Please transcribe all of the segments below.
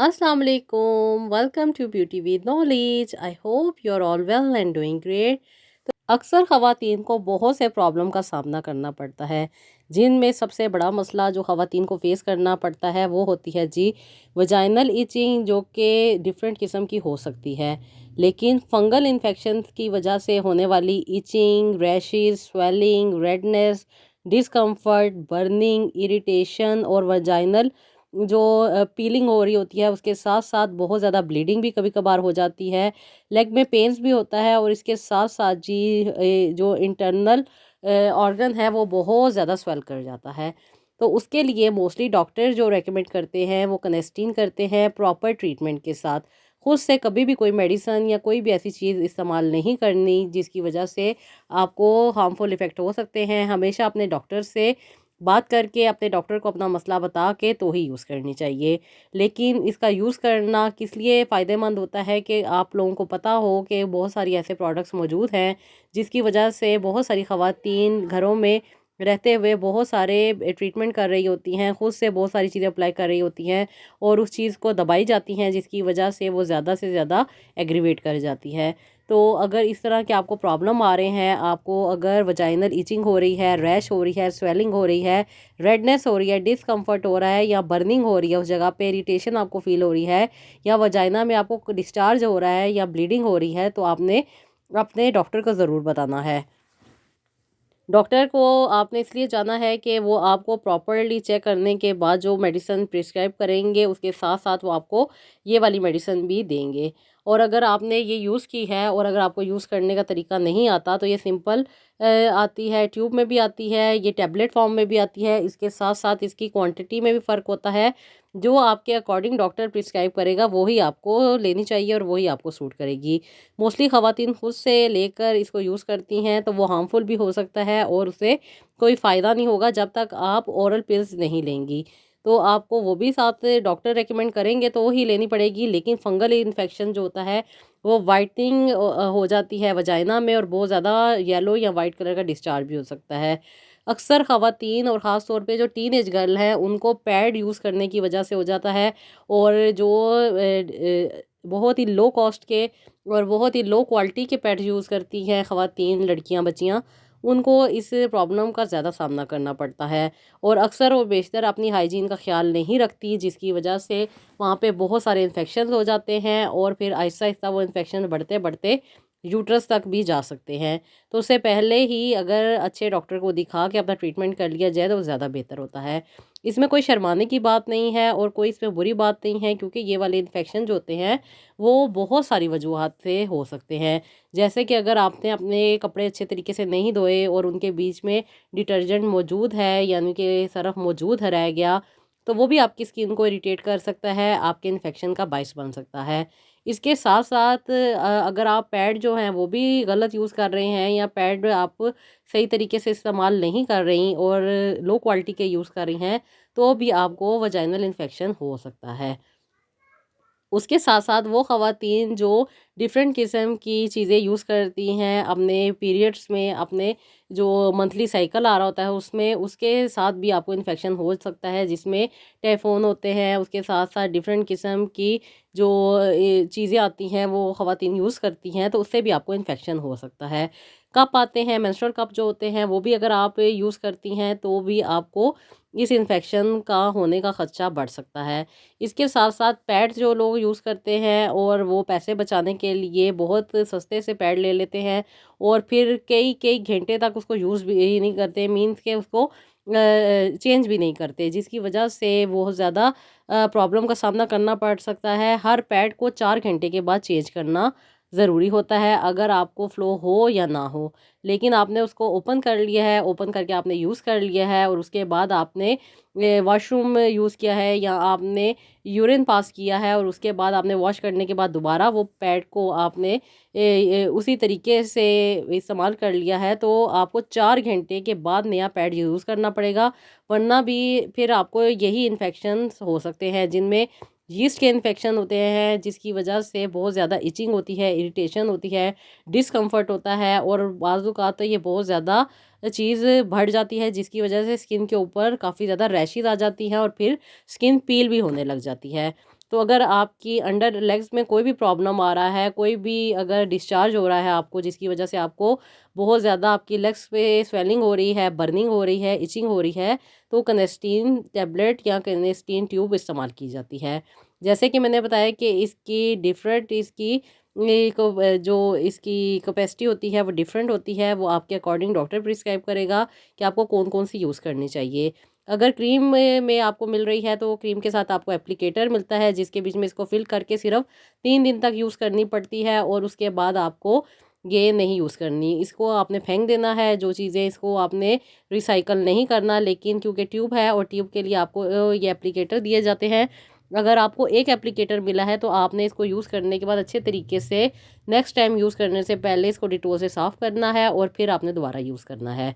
Assalamu alaikum. Welcome to Beauty with Knowledge. I hope you're all well and doing great. अक्सर ख़वातीन को बहुत से प्रॉब्लम का सामना करना पड़ता है, जिनमें सबसे बड़ा मसला जो ख़वातीन को फेस करना पड़ता है वो होती है जी वजाइनल इचिंग, जो कि डिफरेंट किस्म की हो सकती है। लेकिन फंगल इन्फेक्शन की वजह से होने वाली itching, rashes, swelling, redness, discomfort, burning, irritation और वजाइनल जो पीलिंग हो रही होती है, उसके साथ साथ बहुत ज़्यादा ब्लीडिंग भी कभी कभार हो जाती है। लेग में पेन्स भी होता है और इसके साथ साथ जी जो इंटरनल ऑर्गन है वो बहुत ज़्यादा स्वेल कर जाता है। तो उसके लिए मोस्टली डॉक्टर जो रेकमेंड करते हैं वो कनेस्टीन करते हैं प्रॉपर ट्रीटमेंट के साथ। खुद से कभी भी कोई मेडिसन या कोई भी ऐसी चीज़ इस्तेमाल नहीं करनी जिसकी वजह से आपको हार्मफुल इफ़ेक्ट हो सकते हैं। हमेशा अपने डॉक्टर से बात करके, अपने डॉक्टर को अपना मसला बता के तो ही यूज़ करनी चाहिए। लेकिन इसका यूज़ करना किस लिए फ़ायदेमंद होता है कि आप लोगों को पता हो कि बहुत सारी ऐसे प्रोडक्ट्स मौजूद हैं जिसकी वजह से बहुत सारी ख़वातीन घरों में रहते हुए बहुत सारे ट्रीटमेंट कर रही होती हैं, खुद से बहुत सारी चीज़ें अप्लाई कर रही होती हैं और उस चीज़ को दबाई जाती हैं, जिसकी वजह से वो ज़्यादा से ज़्यादा एग्रीवेट कर जाती है। तो अगर इस तरह के आपको प्रॉब्लम आ रहे हैं, आपको अगर वजाइनल इचिंग हो रही है, रैश हो रही है, स्वेलिंग हो रही है, रेडनेस हो रही है, डिस्कम्फर्ट हो रहा है या बर्निंग हो रही है, उस जगह पे इरिटेशन आपको फील हो रही है या वजाइना में आपको डिस्चार्ज हो रहा है या ब्लीडिंग हो रही है, तो आपने अपने डॉक्टर को ज़रूर बताना है। डॉक्टर को आपने इसलिए जाना है कि वो आपको प्रॉपरली चेक करने के बाद जो मेडिसिन प्रिस्क्राइब करेंगे उसके साथ साथ वो आपको ये वाली मेडिसिन भी देंगे। और अगर आपने ये यूज़ की है और अगर आपको यूज़ करने का तरीका नहीं आता तो ये सिंपल आती है, ट्यूब में भी आती है, ये टैबलेट फॉर्म में भी आती है। इसके साथ साथ इसकी क्वांटिटी में भी फ़र्क होता है। जो आपके अकॉर्डिंग डॉक्टर प्रिस्क्राइब करेगा वो ही आपको लेनी चाहिए और वही आपको सूट करेगी। मोस्टली ख़वातीन खुद से लेकर इसको यूज़ करती हैं तो वो हार्मफुल भी हो सकता है और उससे कोई फ़ायदा नहीं होगा जब तक आप ओरल पिल्स नहीं लेंगी। तो आपको वो भी साथ डॉक्टर रेकमेंड करेंगे तो ही लेनी पड़ेगी। लेकिन फंगल इन्फेक्शन जो होता है वो वाइटनिंग हो जाती है वजाइना में और बहुत ज़्यादा येलो या वाइट कलर का डिस्चार्ज भी हो सकता है। अक्सर ख़वातीन और ख़ास तौर पे जो टीनेज गर्ल हैं उनको पैड यूज़ करने की वजह से हो जाता है। और जो बहुत ही लो कॉस्ट के और बहुत ही लो क्वालिटी के पैड यूज़ करती हैं ख़वातीन, लड़कियां, बच्चियां, उनको इस प्रॉब्लम का ज़्यादा सामना करना पड़ता है। और अक्सर वो बेशतर अपनी हाइजीन का ख्याल नहीं रखती, जिसकी वजह से वहाँ पे बहुत सारे इन्फेक्शन हो जाते हैं और फिर आहिस्ता आहिस्ता वो इन्फेक्शन बढ़ते बढ़ते यूट्रस तक भी जा सकते हैं। तो उससे पहले ही अगर अच्छे डॉक्टर को दिखा के अपना ट्रीटमेंट कर लिया जाए तो वो ज़्यादा बेहतर होता है। इसमें कोई शर्माने की बात नहीं है और कोई इसमें बुरी बात नहीं है, क्योंकि ये वाले इन्फेक्शन जो होते हैं वो बहुत सारी वजूहात से हो सकते हैं। जैसे कि अगर आपने अपने कपड़े अच्छे तरीके से नहीं धोए और उनके बीच में डिटर्जेंट मौजूद है, यानी कि सरफ मौजूद है रह गया, तो वो भी आपकी स्किन को इरिटेट कर सकता है, आपके इन्फेक्शन का बायस बन सकता है। इसके साथ साथ अगर आप पैड जो हैं वो भी गलत यूज़ कर रहे हैं या पैड आप सही तरीके से इस्तेमाल नहीं कर रही और लो क्वालिटी के यूज़ कर रही हैं, तो भी आपको वजाइनल इन्फेक्शन हो सकता है। उसके साथ-साथ वो ख़वातीन जो डिफ़रेंट किस्म की चीज़ें यूज़ करती हैं अपने पीरियड्स में, अपने जो मंथली साइकिल आ रहा होता है उसमें, उसके साथ भी आपको इन्फेक्शन हो सकता है, जिसमें टैफ़ोन होते हैं। उसके साथ-साथ डिफ़रेंट किस्म की जो चीज़ें आती हैं वो ख़वातीन यूज़ करती हैं, तो उससे भी आपको इन्फेक्शन हो सकता है। कप आते हैं, मेंस्ट्रुअल कप जो होते हैं वो भी अगर आप यूज़ करती हैं तो भी आपको इस इन्फेक्शन का होने का ख़दशा बढ़ सकता है। इसके साथ-साथ पैड जो लोग यूज़ करते हैं और वो पैसे बचाने के लिए बहुत सस्ते से पैड ले लेते हैं और फिर कई-कई घंटे तक उसको यूज़ भी नहीं करते, मीन्स के उसको चेंज भी नहीं करते, जिसकी वजह से बहुत ज़्यादा प्रॉब्लम का सामना करना पड़ सकता है। हर पैड को 4 घंटे के बाद चेंज करना ज़रूरी होता है, अगर आपको फ़्लो हो या ना हो। लेकिन आपने उसको ओपन कर लिया है, ओपन करके आपने यूज़ कर लिया है और उसके बाद आपने वॉशरूम यूज़ किया है या आपने यूरिन पास किया है और उसके बाद आपने वॉश करने के बाद दोबारा वो पैड को आपने उसी तरीके से इस्तेमाल कर लिया है, तो आपको 4 घंटे के बाद नया पैड यूज़ करना पड़ेगा। वरना भी फिर आपको यही इन्फेक्शंस हो सकते हैं, जिनमें यीस्ट के इन्फेक्शन होते हैं, जिसकी वजह से बहुत ज़्यादा इचिंग होती है, इरिटेशन होती है, डिस्कम्फर्ट होता है और बाज़ औक़ात तो ये बहुत ज़्यादा चीज़ बढ़ जाती है, जिसकी वजह से स्किन के ऊपर काफ़ी ज़्यादा रैशेज़ आ जाती हैं और फिर स्किन पील भी होने लग जाती है। तो अगर आपकी अंडर लेग्स में कोई भी प्रॉब्लम आ रहा है, कोई भी अगर डिस्चार्ज हो रहा है आपको, जिसकी वजह से आपको बहुत ज़्यादा आपकी लेग्स पे स्वेलिंग हो रही है, बर्निंग हो रही है, इचिंग हो रही है, तो कनेस्टीन टैबलेट या कनेस्टीन ट्यूब इस्तेमाल की जाती है। जैसे कि मैंने बताया कि इसकी डिफरेंट इसकी जो इसकी कैपेसिटी होती है वो डिफरेंट होती है, वो आपके अकॉर्डिंग डॉक्टर प्रिस्क्राइब करेगा कि आपको कौन कौन सी यूज़ करनी चाहिए। अगर क्रीम में आपको मिल रही है तो क्रीम के साथ आपको एप्लीकेटर मिलता है, जिसके बीच में इसको फिल करके सिर्फ 3 दिन तक यूज़ करनी पड़ती है और उसके बाद आपको ये नहीं यूज़ करनी, इसको आपने फेंक देना है। जो चीज़ें इसको आपने रिसाइकल नहीं करना, लेकिन क्योंकि ट्यूब है और ट्यूब के लिए आपको ये एप्लीकेटर दिए जाते हैं। अगर आपको एक एप्लीकेटर मिला है तो आपने इसको यूज़ करने के बाद अच्छे तरीके से नेक्स्ट टाइम यूज़ करने से पहले इसको डिटॉल से साफ़ करना है और फिर आपने दोबारा यूज़ करना है।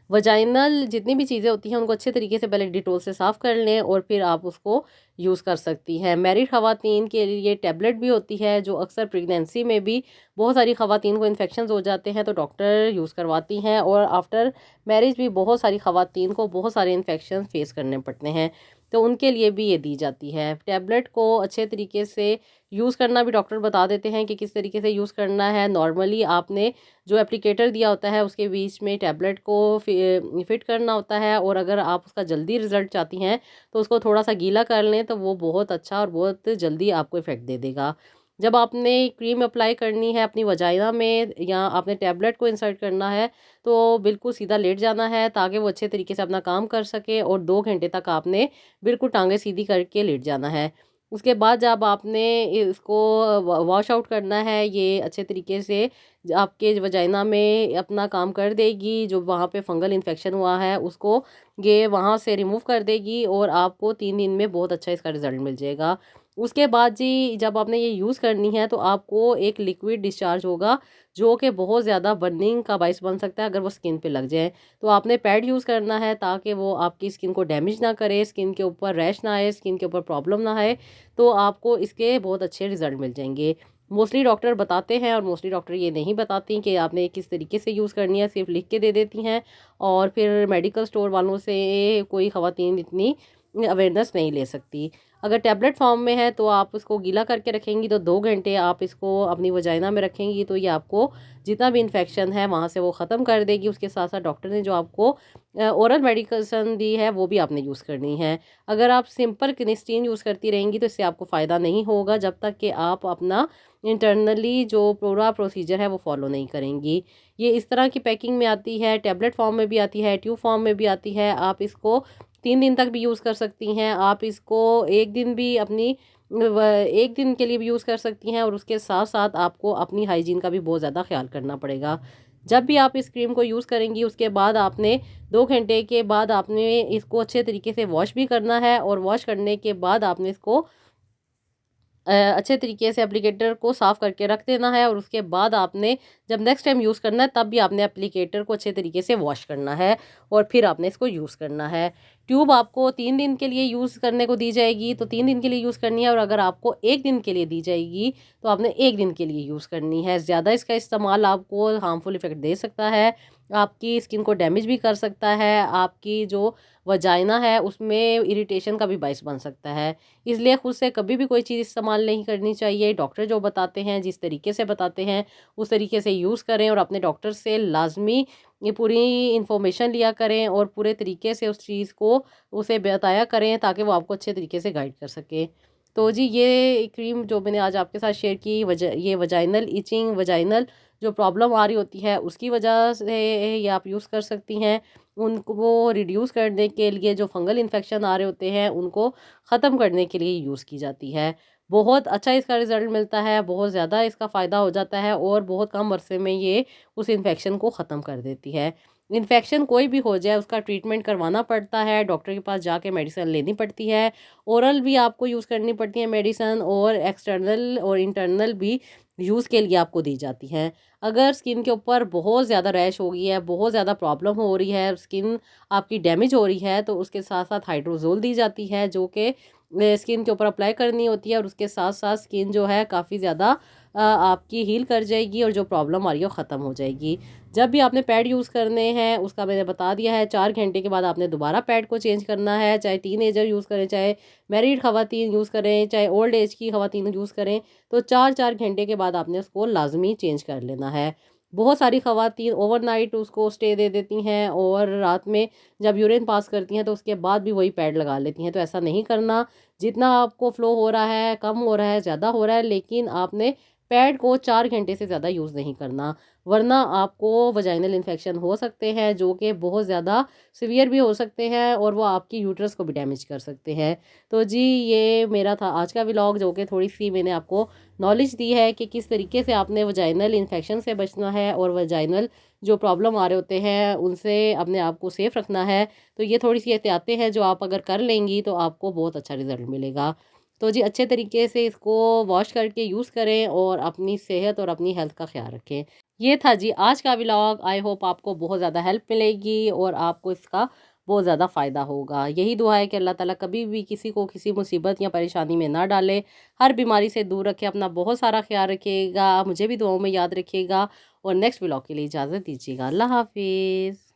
वजाइनल जितनी भी चीज़ें होती हैं उनको अच्छे तरीके से पहले डिटॉल से साफ़ कर लें और फिर आप उसको यूज़ कर सकती हैं। मैरिड ख़वातीन के लिए टैबलेट भी होती है, जो अक्सर प्रेगनेंसी में भी बहुत सारी ख़वातीन को इन्फेक्शंस हो जाते हैं तो डॉक्टर यूज़ करवाती हैं, और आफ्टर मैरिज भी बहुत सारी ख़वातीन को बहुत सारे इन्फेक्शन फेस करने पड़ते हैं, तो उनके लिए भी ये दी जाती है। टैबलेट को अच्छे तरीके से यूज़ करना भी डॉक्टर बता देते हैं कि किस तरीके से यूज़ करना है। नॉर्मली आपने जो एप्लीकेटर दिया होता है उसके बीच में टैबलेट को फिट करना होता है, और अगर आप उसका जल्दी रिज़ल्ट चाहती हैं तो उसको थोड़ा सा गीला कर लें तो वो बहुत अच्छा और बहुत जल्दी आपको इफ़ेक्ट दे देगा। जब आपने क्रीम अप्लाई करनी है अपनी वजाइना में या आपने टैबलेट को इंसर्ट करना है तो बिल्कुल सीधा लेट जाना है, ताकि वो अच्छे तरीके से अपना काम कर सके, और 2 घंटे तक आपने बिल्कुल टांगें सीधी करके लेट जाना है। उसके बाद जब आपने इसको वॉश आउट करना है, ये अच्छे तरीके से आपके वजाइना में अपना काम कर देगी। जो वहाँ पे फंगल इन्फेक्शन हुआ है उसको ये वहाँ से रिमूव कर देगी, और आपको 3 दिन में बहुत अच्छा इसका रिज़ल्ट मिल जाएगा। उसके बाद जी जब आपने ये यूज़ करनी है तो आपको एक लिक्विड डिस्चार्ज होगा, जो कि बहुत ज़्यादा बर्निंग का बाइस बन सकता है अगर वो स्किन पे लग जाए। तो आपने पैड यूज़ करना है ताकि वो आपकी स्किन को डैमेज ना करे, स्किन के ऊपर रैश ना आए, स्किन के ऊपर प्रॉब्लम ना आए, तो आपको इसके बहुत अच्छे रिज़ल्ट मिल जाएंगे। मोस्टली डॉक्टर बताते हैं और मोस्टली डॉक्टर ये नहीं बताती कि आपने किस तरीके से यूज़ करनी है, सिर्फ लिख के दे देती हैं, और फिर मेडिकल स्टोर वालों से कोई ख़वातीन इतनी अवेयरनेस नहीं ले सकती। अगर टैबलेट फॉर्म में है तो आप उसको गीला करके रखेंगी तो 2 घंटे आप इसको अपनी वजाइना में रखेंगी तो ये आपको जितना भी इन्फेक्शन है वहाँ से वो ख़त्म कर देगी। उसके साथ साथ डॉक्टर ने जो आपको ओरल मेडिकेशन दी है वो भी आपने यूज़ करनी है। अगर आप सिंपल क्निस्टीन यूज़ करती रहेंगी तो इससे आपको फ़ायदा नहीं होगा जब तक कि आप अपना इंटरनली जो पूरा प्रोसीजर है वो फॉलो नहीं करेंगी। ये इस तरह की पैकिंग में आती है, टैबलेट फॉर्म में भी आती है, ट्यूब फॉर्म में भी आती है। आप इसको 3 दिन तक भी यूज़ कर सकती हैं। आप इसको 1 दिन भी अपनी 1 दिन के लिए भी यूज़ कर सकती हैं, और उसके साथ-साथ आपको अपनी हाइजीन का भी बहुत ज़्यादा ख़्याल करना पड़ेगा। जब भी आप इस क्रीम को यूज़ करेंगी उसके बाद आपने 2 घंटे के बाद आपने इसको अच्छे तरीके से वॉश भी करना है, और वॉश करने के बाद आपने इसको अच्छे तरीके से एप्लीकेटर को साफ़ करके रख देना है, और उसके बाद आपने जब नेक्स्ट टाइम यूज़ करना है तब भी आपने एप्लीकेटर को अच्छे तरीके से वॉश करना है, और फिर आपने इसको यूज़ करना है। ट्यूब आपको 3 दिन के लिए यूज़ करने को दी जाएगी तो 3 दिन के लिए यूज़ करनी है, और अगर आपको 1 दिन के लिए दी जाएगी तो आपने 1 दिन के लिए यूज़ करनी है। ज़्यादा इसका इस्तेमाल आपको हार्मफुल इफ़ेक्ट दे सकता है, आपकी स्किन को डैमेज भी कर सकता है, आपकी जो वजाइना है उसमें इरिटेशन का भी बाइस बन सकता है। इसलिए खुद से कभी भी कोई चीज़ इस्तेमाल नहीं करनी चाहिए। डॉक्टर जो बताते हैं, जिस तरीके से बताते हैं, उस तरीके से यूज़ करें, और अपने डॉक्टर से लाज़मी ये पूरी इन्फॉर्मेशन लिया करें और पूरे तरीके से उस चीज़ को उसे बताया करें ताकि वो आपको अच्छे तरीके से गाइड कर सके। तो जी ये क्रीम जो मैंने आज आपके साथ शेयर की ये वजाइनल इचिंग, वजाइनल जो प्रॉब्लम आ रही होती है उसकी वजह से ये आप यूज़ कर सकती हैं। उनको रिड्यूस करने के लिए जो फंगल इन्फेक्शन आ रहे होते हैं उनको ख़त्म करने के लिए यूज़ की जाती है। बहुत अच्छा इसका रिज़ल्ट मिलता है, बहुत ज़्यादा इसका फ़ायदा हो जाता है, और बहुत कम अरसे में ये उस इन्फेक्शन को ख़त्म कर देती है। इन्फेक्शन कोई भी हो जाए उसका ट्रीटमेंट करवाना पड़ता है, डॉक्टर के पास जाके मेडिसिन लेनी पड़ती है। ओरल भी आपको यूज़ करनी पड़ती है मेडिसिन, और एक्सटर्नल और इंटरनल भी यूज़ के लिए आपको दी जाती हैं। अगर स्किन के ऊपर बहुत ज़्यादा रैश हो गई है, बहुत ज़्यादा प्रॉब्लम हो रही है, स्किन आपकी डैमेज हो रही है, तो उसके साथ-साथ हाइड्रोज़ोल दी जाती है, जो कि स्किन के ऊपर अप्लाई करनी होती है और उसके साथ साथ स्किन जो है काफ़ी ज़्यादा आपकी हील कर जाएगी और जो प्रॉब्लम आ रही है वो ख़त्म हो जाएगी। जब भी आपने पैड यूज़ करने हैं उसका मैंने बता दिया है, 4 घंटे के बाद आपने दोबारा पैड को चेंज करना है। चाहे टीनेजर यूज़ करें, चाहे मैरिड ख़वातीन यूज़ करें, चाहे ओल्ड एज की ख़वातीन यूज़ करें, तो 4-4 घंटे के बाद आपने उसको लाज़मी चेंज कर लेना है। बहुत सारी ख़वातीन ओवरनाइट उसको स्टे दे देती हैं और रात में जब यूरिन पास करती हैं तो उसके बाद भी वही पैड लगा लेती हैं, तो ऐसा नहीं करना। जितना आपको फ़्लो हो रहा है, कम हो रहा है, ज़्यादा हो रहा है, लेकिन आपने पैड को 4 घंटे से ज़्यादा यूज़ नहीं करना, वरना आपको वजाइनल इन्फेक्शन हो सकते हैं जो कि बहुत ज़्यादा सीवियर भी हो सकते हैं और वो आपकी यूट्रस को भी डैमेज कर सकते हैं। तो जी, ये मेरा था आज का व्लॉग, जो कि थोड़ी-सी मैंने आपको नॉलेज दी है कि किस तरीके से आपने वजाइनल इन्फेक्शन से बचना है और वजाइनल जो प्रॉब्लम आ रहे होते हैं उनसे अपने आप को सेफ़ रखना है। तो ये थोड़ी-सी एहतियातें हैं जो आप अगर कर लेंगी तो आपको बहुत अच्छा रिज़ल्ट मिलेगा। तो जी, अच्छे तरीके से इसको वॉश करके यूज़ करें और अपनी सेहत और अपनी हेल्थ का ख़्याल रखें। ये था जी आज का व्लॉग। आई होप आपको बहुत ज़्यादा हेल्प मिलेगी और आपको इसका बहुत ज़्यादा फ़ायदा होगा। यही दुआ है कि अल्लाह ताला कभी भी किसी को किसी मुसीबत या परेशानी में ना डाले, हर बीमारी से दूर रखे, अपना बहुत सारा ख़्याल रखिएगा, मुझे भी दुआओं में याद रखिएगा और नेक्स्ट व्लॉग के लिए इजाज़त दीजिएगा। अल्लाह हाफ़िज़।